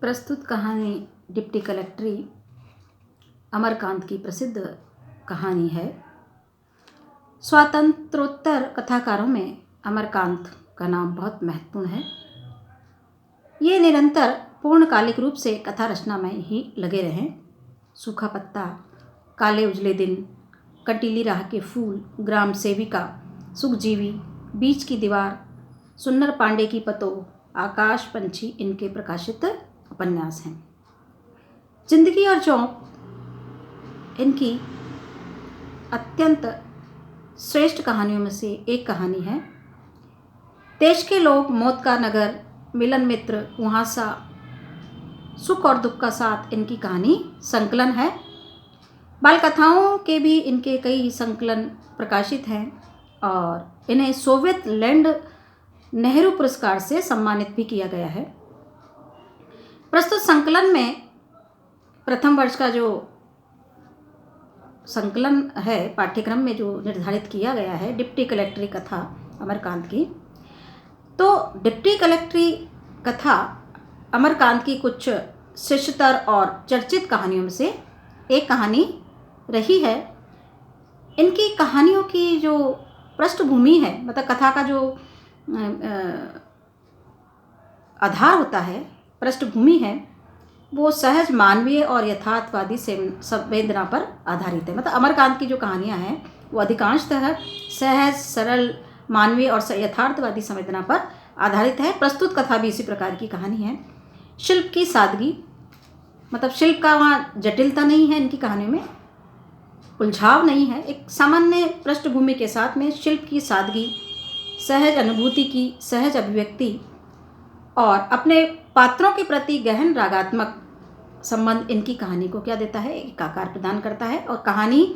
प्रस्तुत कहानी डिप्टी कलेक्ट्री अमरकांत की प्रसिद्ध कहानी है। स्वातंत्रोत्तर कथाकारों में अमरकांत का नाम बहुत महत्वपूर्ण है। ये निरंतर पूर्णकालिक रूप से कथा रचना में ही लगे रहे। सूखा पत्ता, काले उजले दिन, कंटीली राह के फूल, ग्राम सेविका, सुखजीवी, बीच की दीवार, सुन्नर पांडे की पतोह, आकाश पंछी इनके प्रकाशित उपन्यास हैं। जिंदगी और चौंक इनकी अत्यंत श्रेष्ठ कहानियों में से एक कहानी है। देश के लोग, मौत का नगर, मिलन मित्र, कुहासा, सुख और दुख का साथ इनकी कहानी संकलन है। बाल कथाओं के भी इनके कई संकलन प्रकाशित हैं और इन्हें सोवियत लैंड नेहरू पुरस्कार से सम्मानित भी किया गया है। प्रस्तुत संकलन में प्रथम वर्ष का जो संकलन है, पाठ्यक्रम में जो निर्धारित किया गया है, डिप्टी कलेक्ट्री कथा अमरकांत की, तो डिप्टी कलेक्ट्री कथा अमरकांत की कुछ श्रेष्ठतर और चर्चित कहानियों में से एक कहानी रही है। इनकी कहानियों की जो पृष्ठभूमि है, मतलब कथा का जो आधार होता है, पृष्ठभूमि है, वो सहज मानवीय और यथार्थवादी संवेदना पर आधारित है। मतलब अमरकांत की जो कहानियाँ हैं वो अधिकांशतः सहज, सरल, मानवीय और यथार्थवादी संवेदना पर आधारित है। प्रस्तुत कथा भी इसी प्रकार की कहानी है। शिल्प की सादगी, मतलब शिल्प का वहाँ जटिलता नहीं है, इनकी कहानियों में उलझाव नहीं है। एक सामान्य पृष्ठभूमि के साथ में शिल्प की सादगी, सहज अनुभूति की सहज अभिव्यक्ति और अपने पात्रों के प्रति गहन रागात्मक संबंध इनकी कहानी को क्या देता है, एक आकार प्रदान करता है और कहानी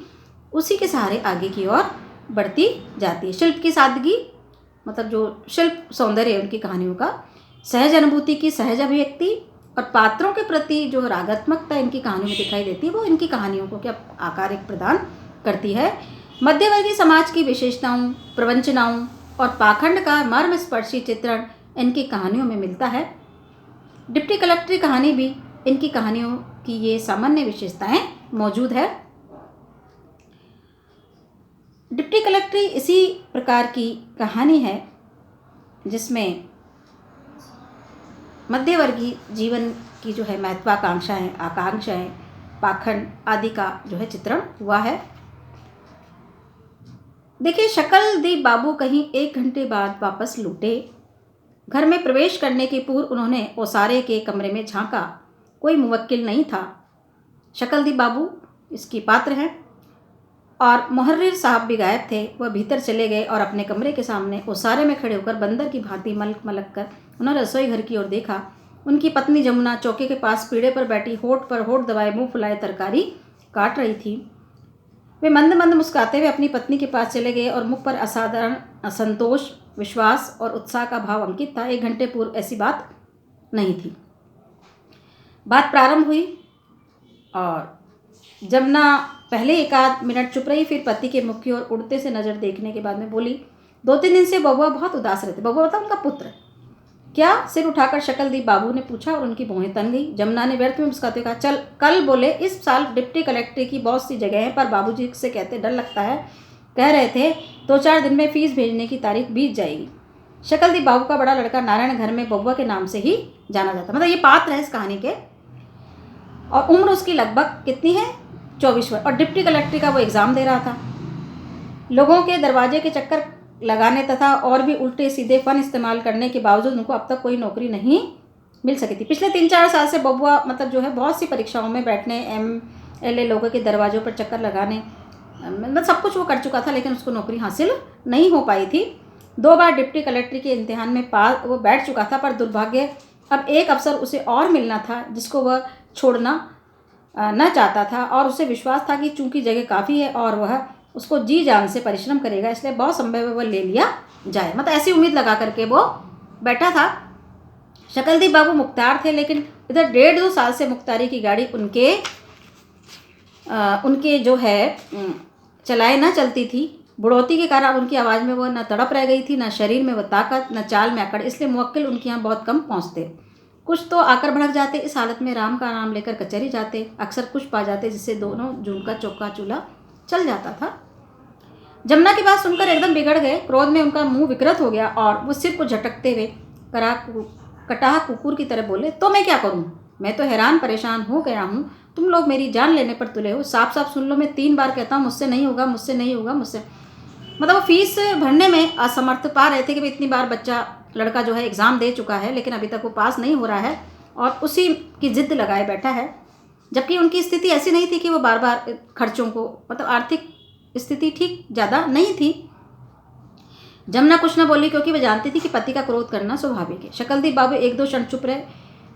उसी के सहारे आगे की ओर बढ़ती जाती है। शिल्प की सादगी मतलब जो शिल्प सौंदर्य है उनकी कहानियों का, सहज अनुभूति की सहज अभिव्यक्ति और पात्रों के प्रति जो रागात्मकता इनकी कहानियों में दिखाई देती है वो इनकी कहानियों को क्या आकार एक प्रदान करती है। मध्यवर्गीय समाज की विशेषताओं, प्रवंचनाओं और पाखंड का मर्मस्पर्शी चित्रण इनकी कहानियों में मिलता है। डिप्टी कलेक्ट्री कहानी भी इनकी कहानियों की ये सामान्य विशेषताएं मौजूद है। डिप्टी कलेक्ट्री इसी प्रकार की कहानी है जिसमें मध्यवर्गीय जीवन की जो है महत्वाकांक्षाएं, आकांक्षाएं, पाखंड आदि का जो है चित्रण हुआ है। देखिए, शकलदीप बाबू कहीं 1 घंटे बाद वापस लौटे। घर में प्रवेश करने के पूर्व उन्होंने ओसारे के कमरे में झांका। कोई मुवक्किल नहीं था। शकलदीप बाबू इसकी पात्र हैं और मुहर्रिर साहब भी गायब थे। वह भीतर चले गए और अपने कमरे के सामने ओसारे में खड़े होकर बंदर की भांति मलक मलक कर उन्होंने रसोई घर की ओर देखा। उनकी पत्नी जमुना चौके के पास पीढ़े पर बैठी होठ पर होठ दबाए मुंह फुलाए तरकारी काट रही थी। वे मंद मंद मुस्कुराते हुए अपनी पत्नी के पास चले गए और मुख पर असाधारण असंतोष, विश्वास और उत्साह का भाव अंकित था। 1 घंटे पूर्व ऐसी बात नहीं थी। बात प्रारंभ हुई और जमुना पहले 1 आध मिनट चुप रही, फिर पति के मुख की ओर उड़ते से नजर देखने के बाद में बोली, 2-3 दिन से बबुआ बहुत उदास रहते। बबुआ था उनका पुत्र। क्या? सिर उठाकर शकलदीप बाबू ने पूछा और उनकी भौहें तन गई। जमुना ने व्यर्थ में मुस्कुराते हुए कहा, चल कल बोले इस साल डिप्टी कलेक्ट्री की बहुत सी जगह हैं पर बाबूजी से कहते डर लगता है। कह रहे थे 2-4 दिन में फीस भेजने की तारीख बीत जाएगी। शकलदीप बाबू का बड़ा लड़का नारायण घर में बबुआ के नाम से ही जाना जाता। मतलब ये पात्र है इस कहानी के और उम्र उसकी लगभग कितनी है, 24 वर्ष, और डिप्टी कलेक्ट्री का वो एग्ज़ाम दे रहा था। लोगों के दरवाजे के चक्कर लगाने तथा और भी उल्टे सीधे फन इस्तेमाल करने के बावजूद उनको अब तक कोई नौकरी नहीं मिल सकी थी। पिछले 3-4 साल से बबुआ मतलब जो है बहुत सी परीक्षाओं में बैठने, MLA लोगों के दरवाजों पर चक्कर लगाने, मतलब सब कुछ वो कर चुका था लेकिन उसको नौकरी हासिल नहीं हो पाई थी। 2 बार डिप्टी कलेक्ट्री के इम्तिहान में पास वो बैठ चुका था पर दुर्भाग्य अब एक अवसर उसे और मिलना था जिसको वह छोड़ना न चाहता था और उसे विश्वास था कि चूंकि जगह काफ़ी है और वह उसको जी जान से परिश्रम करेगा, इसलिए बहुत संभव है वह ले लिया जाए। मतलब ऐसी उम्मीद लगा करके वो बैठा था। शकलदीप बाबू मुख्तार थे लेकिन इधर 1.5-2 साल से मुख्तारी की गाड़ी उनके जो है चलाए ना चलती थी। बुढ़ौती के कारण उनकी आवाज़ में वो न तड़प रह गई थी, न शरीर में वो ताकत, न चाल में अकड़, इसलिए मुवक्किल उनके यहाँ बहुत कम पहुँचते। कुछ तो आकर भड़क जाते, इस हालत में राम का नाम लेकर कचहरी जाते, अक्सर कुछ पा जाते जिससे दोनों जून का चौका चूल्हा चल जाता था। जमुना की बात सुनकर एकदम बिगड़ गए। क्रोध में उनका मुंह विकृत हो गया और वो सिर को झटकते हुए कटाह कुकुर की तरह बोले, तो मैं क्या करूं? मैं तो हैरान परेशान हो गया हूं। तुम लोग मेरी जान लेने पर तुले हो। साफ साफ सुन लो, मैं 3 बार कहता हूं मुझसे नहीं होगा, मुझसे नहीं होगा, मुझसे। मतलब वो फीस भरने में असमर्थ पा रहे थे कि भाई इतनी बार बच्चा लड़का जो है एग्ज़ाम दे चुका है, लेकिन अभी तक वो पास नहीं हो रहा है और उसी की जिद लगाए बैठा है। जबकि उनकी स्थिति ऐसी नहीं थी कि वो बार बार खर्चों को, मतलब आर्थिक स्थिति ठीक ज़्यादा नहीं थी। जमुना कुछ न बोली क्योंकि वह जानती थी कि पति का क्रोध करना स्वाभाविक है। शकलदीप बाबू एक दो क्षण चुप रहे,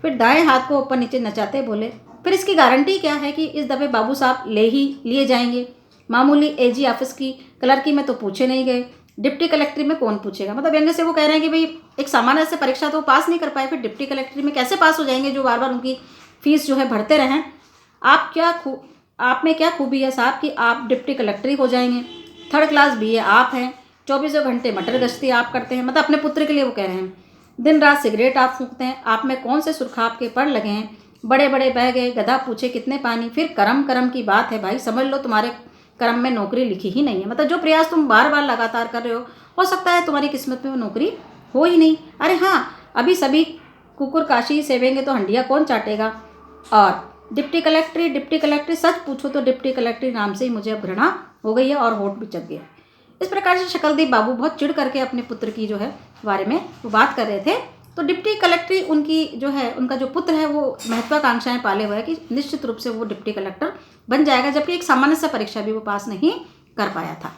फिर दाएं हाथ को ऊपर नीचे नचाते बोले, फिर इसकी गारंटी क्या है कि इस दफे बाबू साहब लिए जाएंगे? मामूली एजी ऑफिस की क्लर्की में तो पूछे नहीं गए, डिप्टी कलेक्ट्री में कौन पूछेगा? मतलब व्यंग्य से वो कह रहे हैं कि भाई एक सामान्य से परीक्षा तो पास नहीं कर पाए, फिर डिप्टी कलेक्ट्री में कैसे पास हो जाएंगे जो बार बार उनकी फीस जो है भरते रहें? आप में क्या खूबी है साहब कि आप डिप्टी कलेक्ट्री हो जाएंगे? 3rd क्लास BA आप हैं, 24 घंटे मटर गश्ती आप करते हैं। मतलब अपने पुत्र के लिए वो कह रहे हैं। दिन रात सिगरेट आप फूंकते हैं, आप में कौन से सुरखाब के पड़ लगे हैं? बड़े बड़े बह गए, गधा पूछे कितने पानी। फिर करम की बात है भाई, समझ लो तुम्हारे कर्म में नौकरी लिखी ही नहीं है। मतलब जो प्रयास तुम बार बार लगातार कर रहे हो सकता है तुम्हारी किस्मत में वो नौकरी हो ही नहीं। अरे हाँ, अभी सभी कुकुर काशी सेवेंगे तो हंडिया कौन चाटेगा? और डिप्टी कलेक्ट्री, सच पूछो तो डिप्टी कलेक्ट्री नाम से ही मुझे अब घृणा हो गई है और होठ भी चक गया। इस प्रकार से शकलदीप बाबू बहुत चिढ़ करके अपने पुत्र की जो है बारे में वो बात कर रहे थे। तो डिप्टी कलेक्ट्री उनकी जो है, उनका जो पुत्र है वो महत्वाकांक्षाएं पाले हुए है कि निश्चित रूप से वो डिप्टी कलेक्टर बन जाएगा, जबकि एक सामान्य सा परीक्षा भी वो पास नहीं कर पाया था।